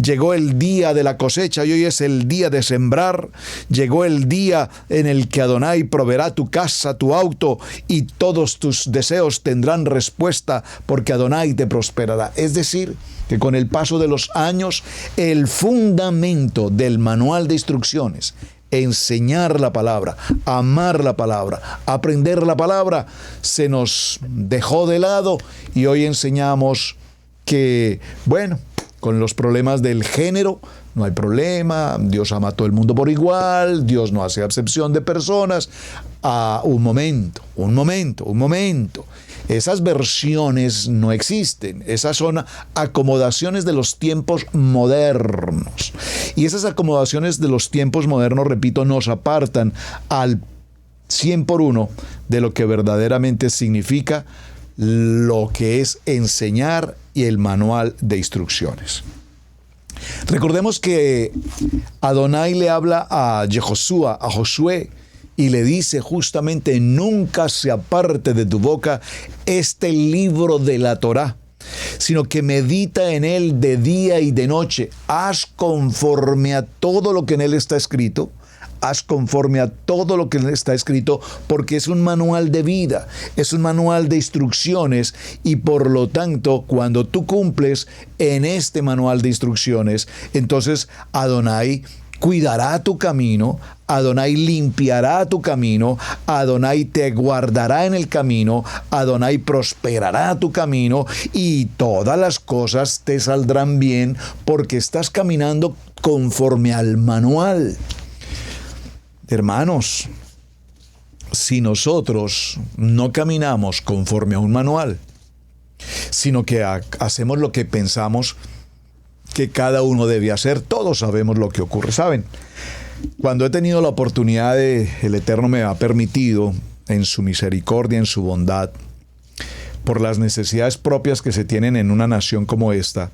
Llegó el día de la cosecha y hoy es el día de sembrar. Llegó el día en el que Adonai proveerá tu casa, tu auto, y todos tus deseos tendrán respuesta porque Adonai te prosperará. Es decir, que con el paso de los años, el fundamento del manual de instrucciones, enseñar la palabra, amar la palabra, aprender la palabra, se nos dejó de lado y hoy enseñamos que, bueno, con los problemas del género, no hay problema, Dios ama a todo el mundo por igual, Dios no hace acepción de personas. Un momento. Esas versiones no existen, esas son acomodaciones de los tiempos modernos. Y esas acomodaciones de los tiempos modernos, repito, nos apartan al 100 por 1 de lo que verdaderamente significa lo que es enseñar y el manual de instrucciones. Recordemos que Adonai le habla a Josué, y le dice justamente: nunca se aparte de tu boca este libro de la Torá, sino que medita en él de día y de noche. Haz conforme a todo lo que en él está escrito. Haz conforme a todo lo que está escrito, porque es un manual de vida, es un manual de instrucciones, y por lo tanto, cuando tú cumples en este manual de instrucciones, entonces Adonai cuidará tu camino, Adonai limpiará tu camino, Adonai te guardará en el camino, Adonai prosperará tu camino, y todas las cosas te saldrán bien porque estás caminando conforme al manual. Hermanos, si nosotros no caminamos conforme a un manual, sino que hacemos lo que pensamos que cada uno debe hacer, todos sabemos lo que ocurre. ¿Saben? Cuando he tenido la oportunidad, el Eterno me ha permitido, en su misericordia, en su bondad, por las necesidades propias que se tienen en una nación como esta,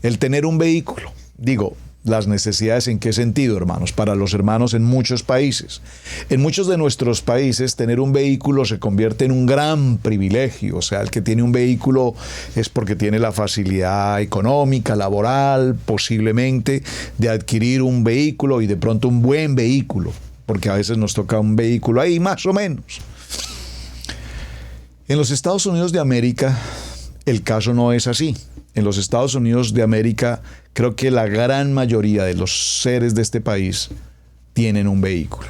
el tener un vehículo. Digo, las necesidades, ¿en qué sentido, hermanos? Para los hermanos en muchos países. En muchos de nuestros países, tener un vehículo se convierte en un gran privilegio. O sea, el que tiene un vehículo es porque tiene la facilidad económica, laboral, posiblemente, de adquirir un vehículo, y de pronto un buen vehículo, porque a veces nos toca un vehículo ahí, más o menos. En los Estados Unidos de América, el caso no es así. En los Estados Unidos de América, creo que la gran mayoría de los seres de este país tienen un vehículo.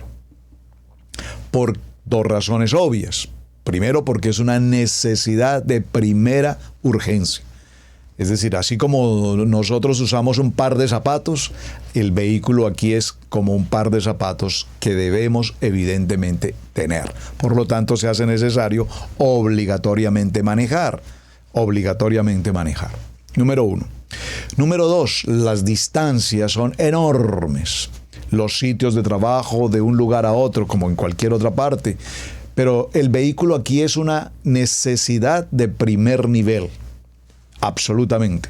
Por dos razones obvias. Primero, porque es una necesidad de primera urgencia. Es decir, así como nosotros usamos un par de zapatos, el vehículo aquí es como un par de zapatos que debemos evidentemente tener. Por lo tanto, se hace necesario obligatoriamente manejar. Número 1. Número 2, las distancias son enormes. Los sitios de trabajo de un lugar a otro, como en cualquier otra parte. Pero el vehículo aquí es una necesidad de primer nivel. Absolutamente.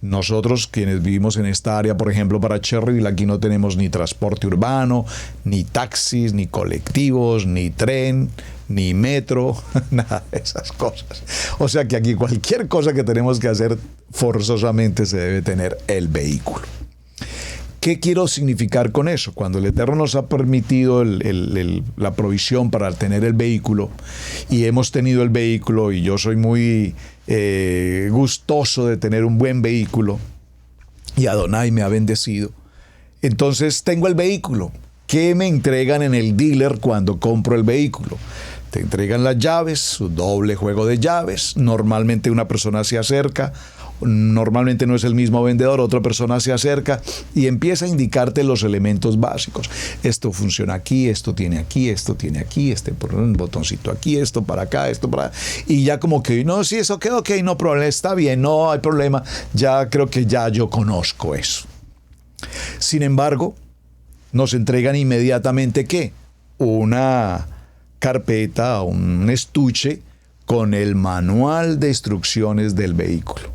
Nosotros, quienes vivimos en esta área, por ejemplo, para Cherryville, aquí no tenemos ni transporte urbano, ni taxis, ni colectivos, ni tren, ni metro, nada de esas cosas. O sea que aquí cualquier cosa que tenemos que hacer, forzosamente se debe tener el vehículo. ¿Qué quiero significar con eso? Cuando el Eterno nos ha permitido la provisión para tener el vehículo, y hemos tenido el vehículo, y yo soy muy gustoso de tener un buen vehículo, y Adonai me ha bendecido, entonces tengo el vehículo. ¿Qué me entregan en el dealer cuando compro el vehículo? Te entregan las llaves, su doble juego de llaves. Normalmente una persona se acerca, normalmente no es el mismo vendedor, otra persona se acerca y empieza a indicarte los elementos básicos. Esto funciona aquí, esto tiene aquí, este por un botoncito aquí, esto para acá, esto para acá. Y ya como que, no, sí, eso quedó ok, no problema, está bien, no hay problema, ya creo que ya yo conozco eso. Sin embargo, nos entregan inmediatamente, ¿qué? Una carpeta, un estuche con el manual de instrucciones del vehículo.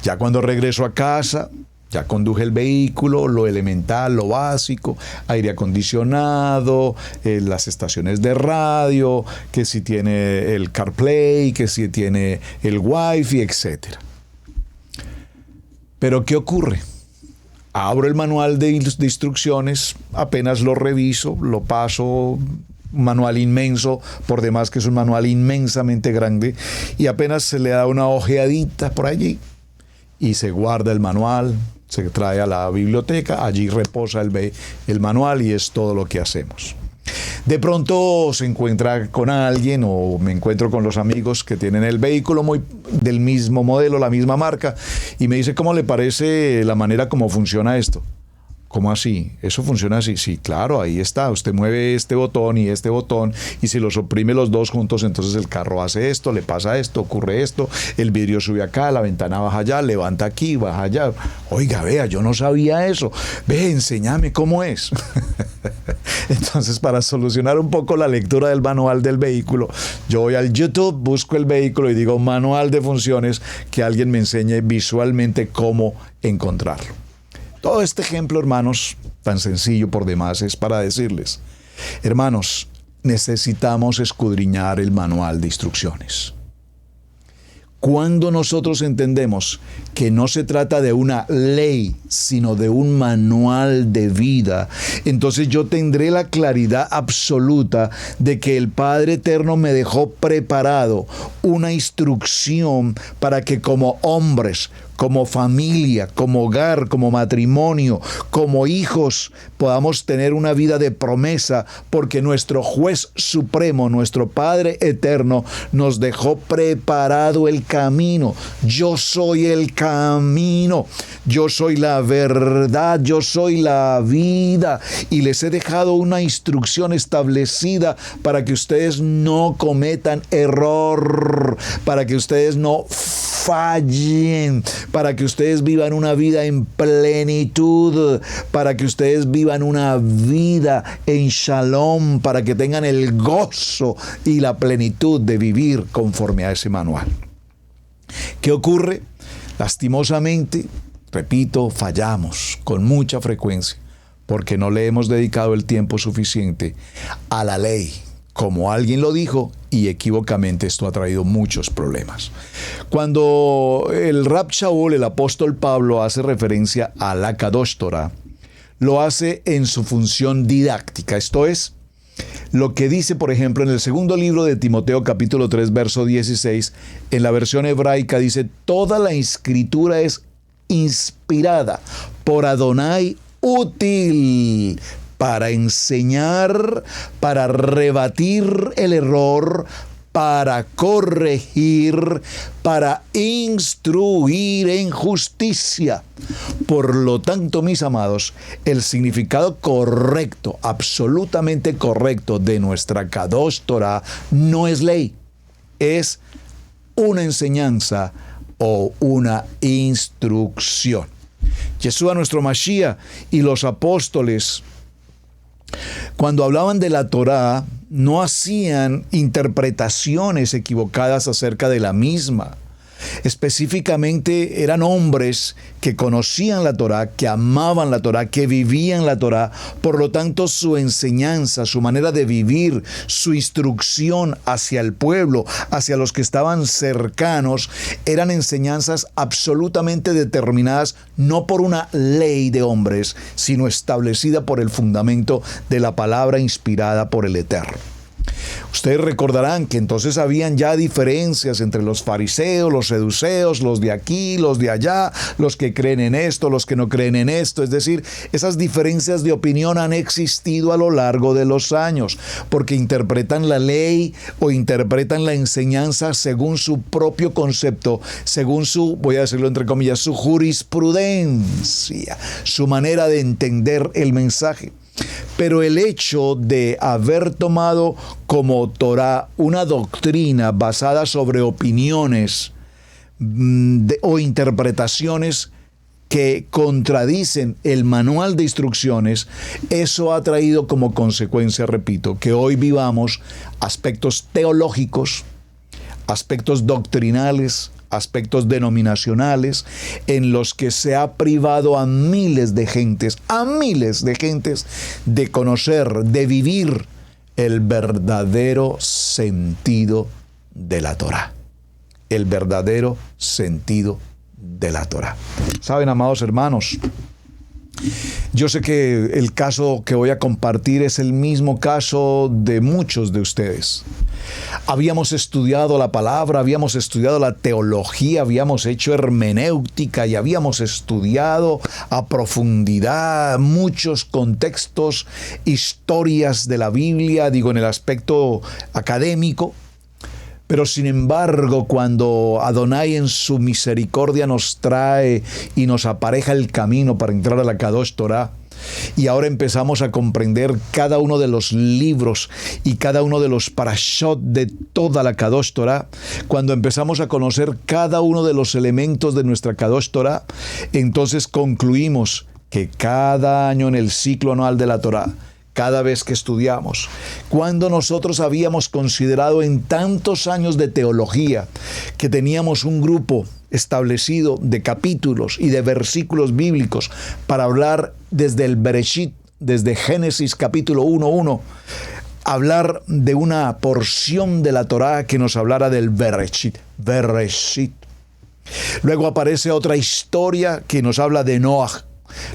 Ya cuando regreso a casa, ya conduje el vehículo, lo elemental, lo básico, aire acondicionado, las estaciones de radio, que si tiene el CarPlay, que si tiene el Wi-Fi, etc. Pero ¿qué ocurre? Abro el manual de instrucciones, apenas lo reviso, lo paso, manual inmenso, por demás que es un manual inmensamente grande, y apenas se le da una ojeadita por allí, y se guarda el manual, se trae a la biblioteca, allí reposa el manual y es todo lo que hacemos. De pronto se encuentra con alguien o me encuentro con los amigos que tienen el vehículo muy del mismo modelo, la misma marca, y me dice, ¿cómo le parece la manera como funciona esto? ¿Cómo así? ¿Eso funciona así? Sí, claro, ahí está. Usted mueve este botón y si los oprime los dos juntos, entonces el carro hace esto, le pasa esto, ocurre esto, el vidrio sube acá, la ventana baja allá, levanta aquí, baja allá. Oiga, vea, yo no sabía eso. Ve, enséñame cómo es. Entonces, para solucionar un poco la lectura del manual del vehículo, yo voy al YouTube, busco el vehículo y digo manual de funciones, que alguien me enseñe visualmente cómo encontrarlo. Todo este ejemplo, hermanos, tan sencillo por demás, es para decirles, hermanos, necesitamos escudriñar el manual de instrucciones. Cuando nosotros entendemos que no se trata de una ley, sino de un manual de vida, entonces yo tendré la claridad absoluta de que el Padre Eterno me dejó preparado una instrucción para que como hombres, como familia, como hogar, como matrimonio, como hijos, podamos tener una vida de promesa, porque nuestro juez supremo, nuestro Padre eterno, nos dejó preparado el camino. Yo soy el camino, yo soy la verdad, yo soy la vida, y les he dejado una instrucción establecida para que ustedes no cometan error, para que ustedes no fallen, para que ustedes vivan una vida en plenitud, para que ustedes vivan una vida en shalom, para que tengan el gozo y la plenitud de vivir conforme a ese manual. ¿Qué ocurre? Lastimosamente, repito, fallamos con mucha frecuencia porque no le hemos dedicado el tiempo suficiente a la ley. Como alguien lo dijo, y equívocamente, esto ha traído muchos problemas. Cuando el Rab Shaul, el apóstol Pablo, hace referencia a la Kadosh Torah, lo hace en su función didáctica. Esto es lo que dice, por ejemplo, en el segundo libro de Timoteo, capítulo 3, verso 16, en la versión hebraica dice, toda la escritura es inspirada por Adonai, útil para enseñar, para rebatir el error, para corregir, para instruir en justicia. Por lo tanto, mis amados, el significado correcto, absolutamente correcto de nuestra Kadosh Torah no es ley, es una enseñanza o una instrucción. Yeshua, nuestro Mashiach, y los apóstoles, cuando hablaban de la Torá, no hacían interpretaciones equivocadas acerca de la misma. Específicamente eran hombres que conocían la Torá, que amaban la Torá, que vivían la Torá. Por lo tanto, su enseñanza, su manera de vivir, su instrucción hacia el pueblo, hacia los que estaban cercanos, eran enseñanzas absolutamente determinadas, no por una ley de hombres, sino establecida por el fundamento de la palabra inspirada por el Eterno. Ustedes recordarán que entonces habían ya diferencias entre los fariseos, los seduceos, los de aquí, los de allá, los que creen en esto, los que no creen en esto. Es decir, esas diferencias de opinión han existido a lo largo de los años, porque interpretan la ley o interpretan la enseñanza según su propio concepto, según su, voy a decirlo entre comillas, su jurisprudencia, su manera de entender el mensaje. Pero el hecho de haber tomado como Torá una doctrina basada sobre opiniones o interpretaciones que contradicen el manual de instrucciones, eso ha traído como consecuencia, repito, que hoy vivamos aspectos teológicos, aspectos doctrinales, aspectos denominacionales, en los que se ha privado a miles de gentes, de conocer, de vivir el verdadero sentido de la Torá. El verdadero sentido de la Torá. Saben, amados hermanos, yo sé que el caso que voy a compartir es el mismo caso de muchos de ustedes. Habíamos estudiado la palabra, habíamos estudiado la teología, habíamos hecho hermenéutica y habíamos estudiado a profundidad muchos contextos, historias de la Biblia, digo en el aspecto académico. Pero sin embargo, cuando Adonai en su misericordia nos trae y nos apareja el camino para entrar a la Kadosh Torah, y ahora empezamos a comprender cada uno de los libros y cada uno de los parashot de toda la Kadosh Torah, cuando empezamos a conocer cada uno de los elementos de nuestra Kadosh Torah, entonces concluimos que cada año en el ciclo anual de la Torah, cada vez que estudiamos, cuando nosotros habíamos considerado en tantos años de teología que teníamos un grupo establecido de capítulos y de versículos bíblicos para hablar desde el Bereshit, desde Génesis capítulo 1:1, hablar de una porción de la Torá que nos hablara del Bereshit. Luego aparece otra historia que nos habla de Noaj.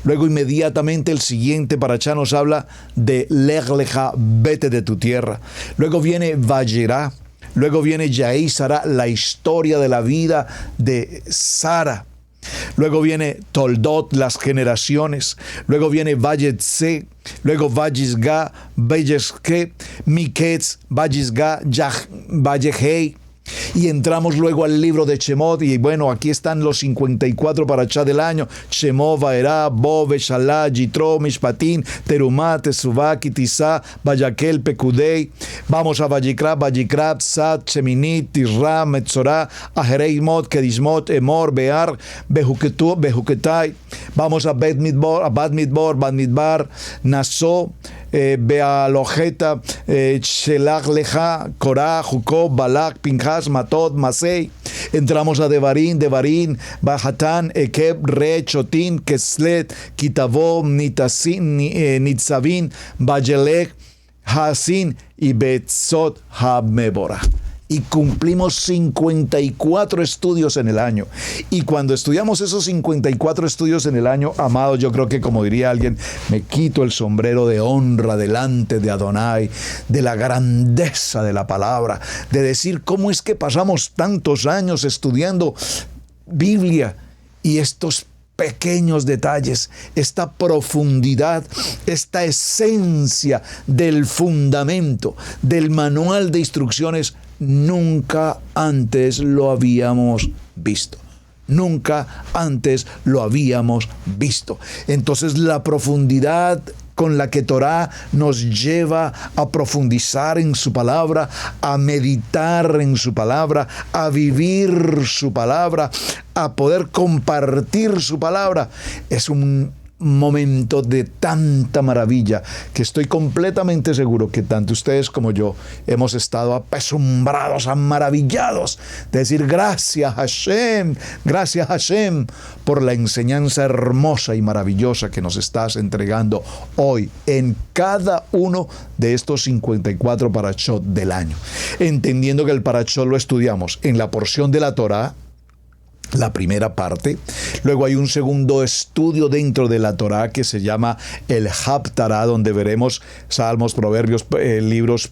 Luego inmediatamente el siguiente parashá nos habla de Lech Lecha, vete de tu tierra. Luego viene Vayera. Luego viene Yaí Sara, la historia de la vida de Sara. Luego viene Toldot, las generaciones. Luego viene Vayetse. Luego Vayisga, Vayeske, Miketz, Vayisga, Vayehei. Y entramos luego al libro de Shemot, y bueno, aquí están los 54 parashá del año: Shemot, Vaerá, Bo, Beshalá, Yitro, Mishpatín, Terumá, Tesubá, Kitizá, Vayakel, Pekudei. Vamos a Vayikra, Sat, Sheminit, Tisra, Metzorá, Ajereimot, Kedishmot, Emor, Bear, Behuketai. Vamos a Bad Midbar, Naso, Bealojeta, Shelach Leja, Korah, Jucob, Balak, Pinjas, Matot, Masei. Entramos a Devarim, Bahatán, Ekeb, Re, Chotín, Keslet, Kitavó, Nitzavin, Bajelech, Hasin y Betzot Hamebora. Y cumplimos 54 estudios en el año. Y cuando estudiamos esos 54 estudios en el año, amados, yo creo que, como diría alguien, me quito el sombrero de honra delante de Adonai, de la grandeza de la palabra, de decir cómo es que pasamos tantos años estudiando Biblia y estos pequeños detalles, esta profundidad, esta esencia del fundamento, del manual de instrucciones, nunca antes lo habíamos visto. Nunca antes lo habíamos visto. Entonces la profundidad con la que Torá nos lleva a profundizar en su palabra, a meditar en su palabra, a vivir su palabra, a poder compartir su palabra. Es un momento de tanta maravilla que estoy completamente seguro que tanto ustedes como yo hemos estado apesumbrados, maravillados de decir gracias Hashem por la enseñanza hermosa y maravillosa que nos estás entregando hoy en cada uno de estos 54 parashot del año, entendiendo que el parashot lo estudiamos en la porción de la Torá, la primera parte. Luego hay un segundo estudio dentro de la Torá que se llama el Haftará, donde veremos salmos, proverbios, libros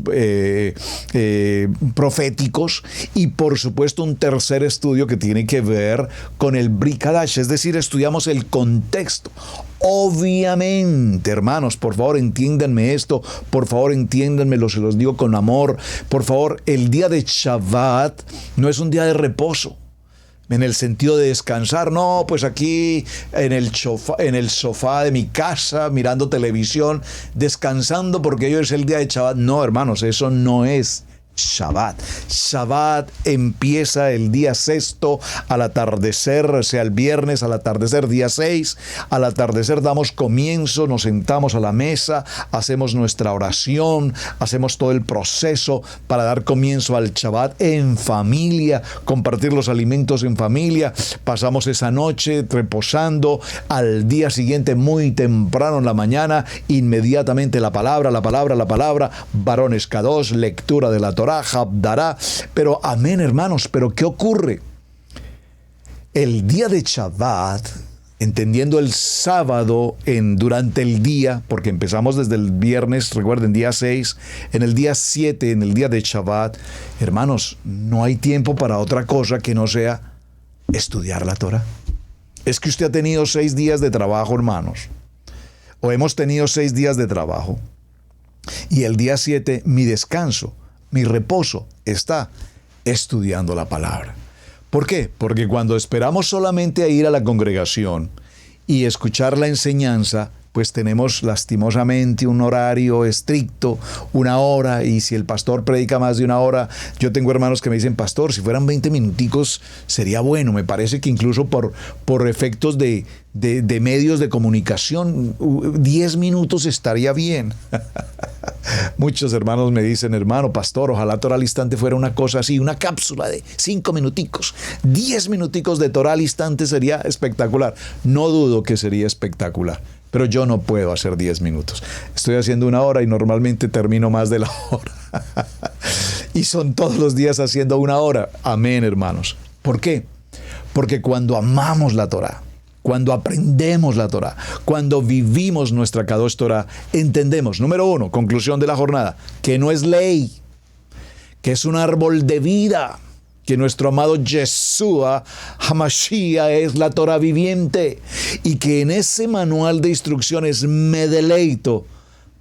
proféticos, y por supuesto un tercer estudio que tiene que ver con el Brit Kadash, es decir, estudiamos el contexto. Obviamente, hermanos, por favor entiéndanme esto, por favor entiéndanmelo, se los digo con amor. Por favor, el día de Shabbat no es un día de reposo en el sentido de descansar, no, pues aquí en el sofá de mi casa, mirando televisión, descansando porque hoy es el día de Shabbat. No, hermanos, eso no es Shabbat. Shabbat empieza el día sexto al atardecer, sea el viernes al atardecer, día 6. Al atardecer damos comienzo, nos sentamos a la mesa, hacemos nuestra oración, hacemos todo el proceso para dar comienzo al Shabbat en familia, compartir los alimentos en familia. Pasamos esa noche reposando, al día siguiente muy temprano en la mañana, inmediatamente la palabra, varones Kadosh, lectura de la Torá, Haftará. Pero amén, hermanos, pero ¿qué ocurre? El día de Shabbat, entendiendo el sábado durante el día, porque empezamos desde el viernes, recuerden, día 6, en el día 7, en el día de Shabbat, hermanos, no hay tiempo para otra cosa que no sea estudiar la Torá. Es que usted ha tenido 6 días de trabajo, hermanos, o hemos tenido 6 días de trabajo, y el día 7, mi descanso, mi reposo está estudiando la palabra. ¿Por qué? Porque cuando esperamos solamente a ir a la congregación y escuchar la enseñanza, pues tenemos lastimosamente un horario estricto, 1 hora, y si el pastor predica más de 1 hora, yo tengo hermanos que me dicen, pastor, si fueran 20 minuticos sería bueno. Me parece que incluso por efectos de medios de comunicación, 10 minutos estaría bien. Muchos hermanos me dicen, hermano, pastor, ojalá Torá al instante fuera una cosa así, una cápsula de 5 minuticos, 10 minuticos de Torá al instante sería espectacular. No dudo que sería espectacular, pero yo no puedo hacer 10 minutos. Estoy haciendo 1 hora y normalmente termino más de la hora. Y son todos los días haciendo 1 hora. Amén, hermanos. ¿Por qué? Porque cuando amamos la Torá, cuando aprendemos la Torá, cuando vivimos nuestra Kadosh Torá, entendemos, número 1, conclusión de la jornada, que no es ley, que es un árbol de vida, que nuestro amado Yeshua HaMashiach es la Torá viviente, y que en ese manual de instrucciones me deleito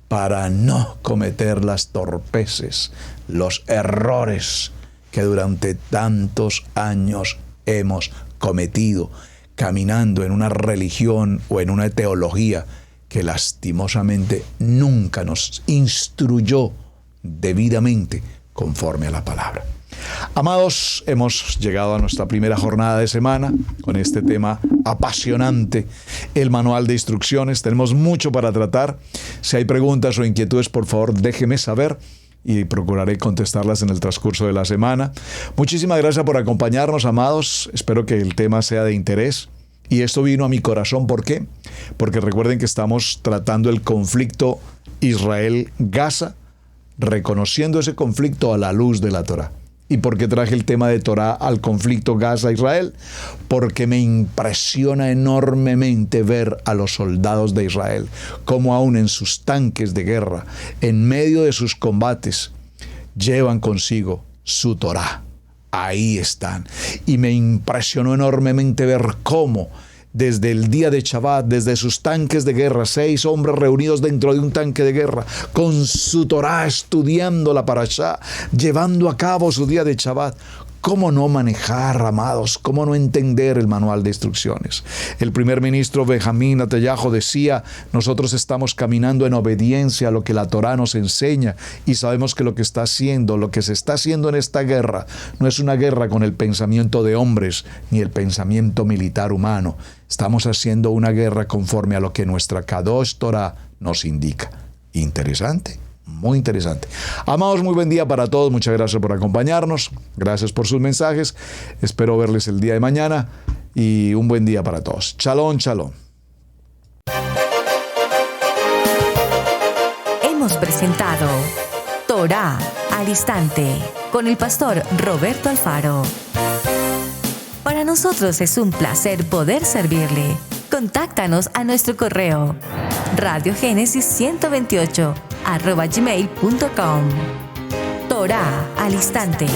para no cometer las torpeces, los errores que durante tantos años hemos cometido, caminando en una religión o en una teología que lastimosamente nunca nos instruyó debidamente conforme a la palabra. Amados, hemos llegado a nuestra primera jornada de semana con este tema apasionante, el manual de instrucciones. Tenemos mucho para tratar. Si hay preguntas o inquietudes, por favor, déjeme saber y procuraré contestarlas en el transcurso de la semana. Muchísimas gracias por acompañarnos, amados. Espero que el tema sea de interés. Y esto vino a mi corazón, ¿por qué? Porque recuerden que estamos tratando el conflicto Israel-Gaza, reconociendo ese conflicto a la luz de la Torá. ¿Y por qué traje el tema de Torá al conflicto Gaza-Israel? Porque me impresiona enormemente ver a los soldados de Israel, cómo aún en sus tanques de guerra, en medio de sus combates, llevan consigo su Torá. Ahí están. Y me impresionó enormemente ver cómo desde el día de Shabbat, desde sus tanques de guerra, 6 hombres reunidos dentro de un tanque de guerra, con su Torá, estudiando la parashá, llevando a cabo su día de Shabbat, ¿Cómo no manejar, amados? ¿Cómo no entender el manual de instrucciones? El primer ministro Benjamín Netanyahu decía, nosotros estamos caminando en obediencia a lo que la Torá nos enseña y sabemos que lo que se está haciendo en esta guerra no es una guerra con el pensamiento de hombres ni el pensamiento militar humano. Estamos haciendo una guerra conforme a lo que nuestra Kadosh Torah nos indica. Interesante. Muy interesante. Amados, muy buen día para todos. Muchas gracias por acompañarnos. Gracias por sus mensajes. Espero verles el día de mañana y un buen día para todos. Shalom, shalom. Hemos presentado Torá al Instante con el pastor Roberto Alfaro. Para nosotros es un placer poder servirle. Contáctanos a nuestro correo radiogenesis128@gmail.com. Torá al Instante.